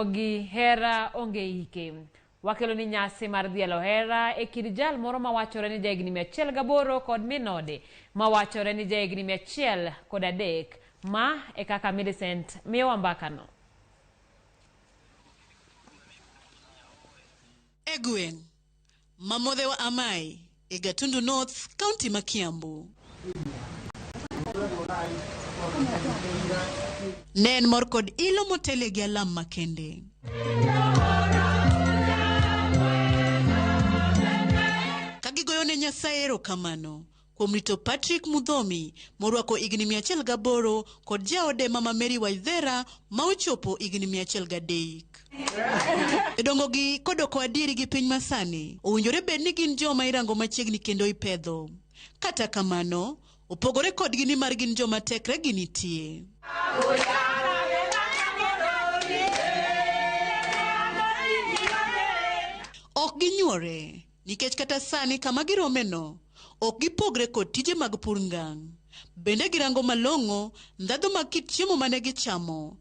Ogi hera onge ike. Wakelo ni nyasi mar dhialo hera e kid jal moro mawachore ni jahigni 108 kod minode mawachore ni jahigni 103 ma e kaka Millicent miyo mbakano. Egweng mamodhe wa Amai e Gatundu North County ma Kiambu. Nen mor kod ilo motele gi alam makende. Kagigoyo ne Nyasaye erokamano kuom rito Patrick Mudhomi morwako higni 108 kod jaode Mama Mary Waithera ma ochopo higni 103. Edongogi kodoko adieri gi piny masani owinjore bed ni gin joma irango machiegni kendo ipedho. Kata kamano opogore kodgi ni mar gin joma tekre gi nitie. Ok ginyuore nikech kata sani kama giromeno ok gipogre kod tije mag pur ngang'. Bende girango malong'o ndhadho mag kit chiemo mane gichamo,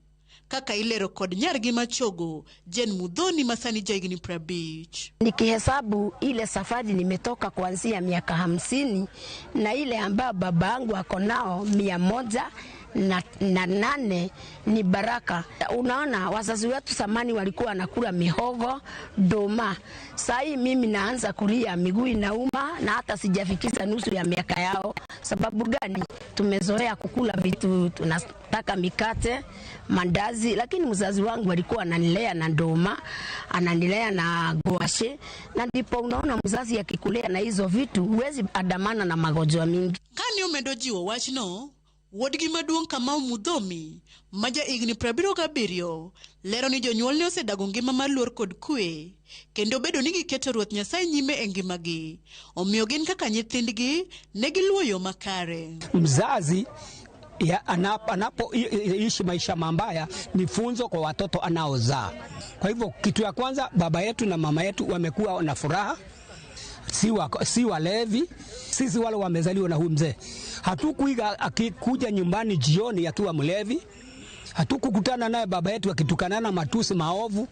kaka ilero kod nyargi machogo Jen Mudhoni masani jahigni 50. Nikihesabu ile safari nimetoka kuanzia miaka 50 na ile ambayo baba yangu ako nao 108 ni baraka. Unaona wazazi wetu zamani walikuwa wanakula mihogo, doma. Sasa mimi naanza kulia, miguu inauma na hata sijafikisha nusu ya miaka yao. Sababu gani? Tumezoea kukula vitu, tunataka mikate, mandazi, lakini mzazi wangu alikuwa ananilea na doma, ananilea na gwashi, na ndipo unaona mzazi akikulea na hizo vitu huwezi adamana na magonjwa mingi. Kani omedojiwo wachno, wuodgi maduong' Kamau Mudhomi ma jahigni 77 lero ni jonyuol ne osedago ngima mar luor kod kwe kendo bedo ni giketo Ruoth Nyasaye nyime e ngimagi, omiyo gin kaka nyithindgi ne giluwo yo makare. Mzazi anapoishi maisha mabaya ni funzo kwa watoto anaozaa. Kwa hivyo kitu ya kwanza, baba yetu na mama yetu wamekuwa na furaha, si walevi. Sisi wale wamezaliwa na huyu mzee hatukuiga akikuja nyumbani jioni akiwa mlevi, hatukukutana naye baba yetu akitukanana matusi maovu.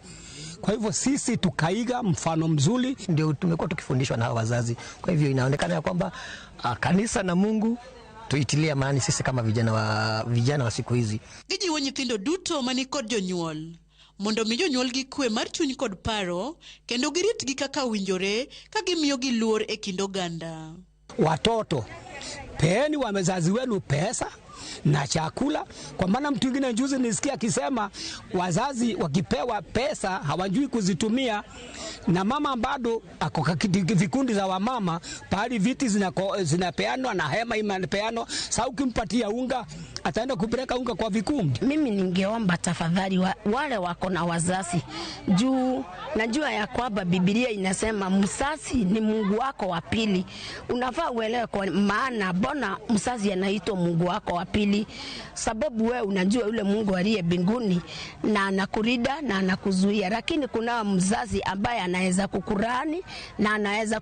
Kwa hivyo sisi tukaiga mfano mzuri, ndio tumekuwa tukifundishwa na wazazi. Kwa hivyo inaonekana ya kwamba kanisa na Mungu tuitilia maana sisi kama vijana wa siku hizi. Gijiwo nyithindo duto mani kod jonyuol mondo mi jonyuol gi kwe mar chuny kod paro kendo girit gi kaka winjore ka gimiyo gi luor e kind oganda. Watoto, peeni wazazi wenu pesa na chakula, kwa maana mtu mwingine juzi nisikia akisema wazazi wakipewa pesa hawajui kuzitumia, na mama bado ako vikundi za wamama pahali viti zinapeanwa na hema imepeanwa. Sasa ukimpatia unga ataenda kupeleka unga kwa vikundi. Mimi ningeomba tafadhali wale wako na wazazi, juu najua ya kwamba Biblia inasema mzazi ni Mungu wako wa pili. Unafaa uelewe kwa maana bona mzazi anaitwa Mungu wako wa pili, sababu wewe unajua yule Mungu aliye mbinguni na anakulinda na anakuzuia, lakini kuna mzazi ambaye anaweza kukurani na anaweza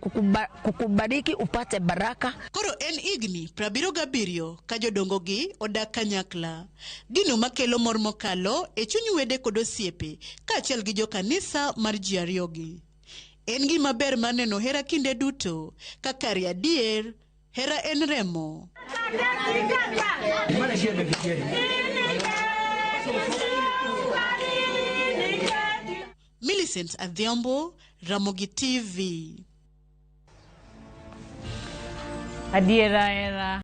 kukubariki upate baraka. Koro en higni 77 ka jodongogi odak kanyakla, gino makelo mor mokalo e chuny wede kod osiepe kaachiel gi jokanisa mar ji ariyogi. En gima ber mar neno hera kinde duto, kaka adier, hera en remo. Millicent Adhiambo, Ramogi TV. Adiera era